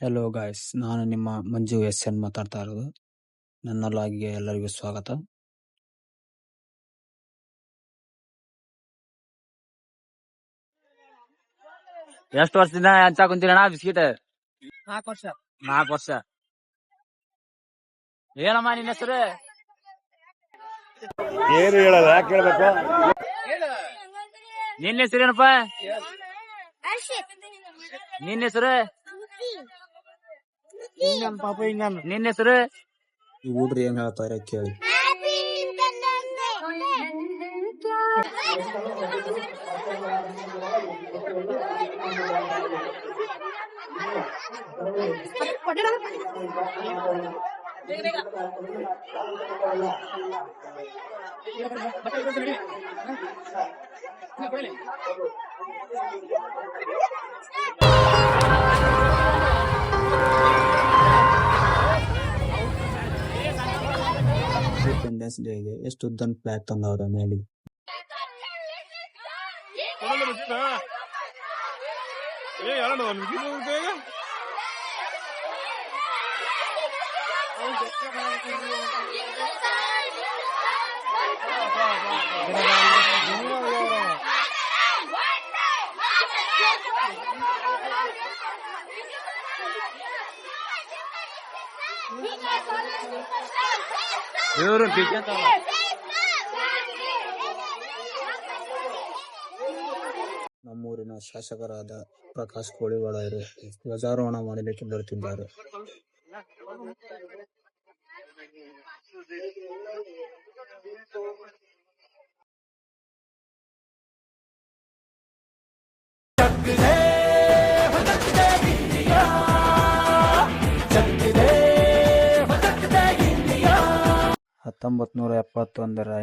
Hello guys, ನಾನು ನಿಮ್ಮ ಮಂಜು N ಮಾತಾಡ್ತಾ ಇರೋದು. ನನ್ನ ಲಾಗಿಗೆ ಎಲ್ಲರಿಗೂ ಸ್ವಾಗತ. ಎಷ್ಟು ವರ್ಷದಿಂದ ಹಂಚಾ ಕುಂತೀರಣ್ಣ ಬಿಸ್ಕಿಟ್? 4 ವರ್ಷ. ಏನಮ್ಮ ನಿನ್ನ ಹೆಸರು? ಏನು ಹೇಳಲ್ಲ, ಯಾಕೆ ಹೇಳ್ಬೇಕು? ನಿನ್ನ ಹೆಸರು ಏನಪ್ಪ? ನಿನ್ನ ಹೆಸರು? ನಿನ್ನ ಹೆಸರು? ಈ ಹುಡ್ರಿ ಏನ್ ಹೇಳ್ತಾರೆ ಕೇಳಿ. ಇಂಡಿಪೆಂಡೆನ್ಸ್ ಡೇಗೆ ಎಷ್ಟು ಉದ್ದನ್ ಫ್ಲಾಗ್ ತಂದವ್ರ ಮೇಲೆ. ನಮ್ಮೂರಿನ ಶಾಸಕರಾದ ಪ್ರಕಾಶ್ ಕೋಳಿವಾಡರು ಧ್ವಜಾರೋಹಣ ಮಾಡಲಿಕ್ಕೆ ಬರುತ್ತಿದ್ದಾರೆ.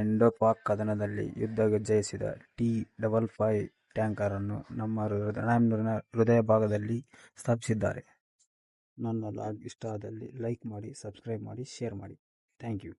ಇಂಡೋ-ಪಾಕ್ ಕದನದಲ್ಲಿ ಯುದ್ಧ ಜಯಿಸಿದ T-55 ಟ್ಯಾಂಕರ್ ಅನ್ನು ನಮ್ಮ ಹೃದಯ ಭಾಗದಲ್ಲಿ ಸ್ಥಾಪಿಸಿದ್ದಾರೆ. ನನ್ನ ಲಾಗ್ ಇಷ್ಟ ಆದಲ್ಲಿ ಲೈಕ್ ಮಾಡಿ, ಸಬ್ಸ್ಕ್ರೈಬ್ ಮಾಡಿ, ಶೇರ್ ಮಾಡಿ. Thank you.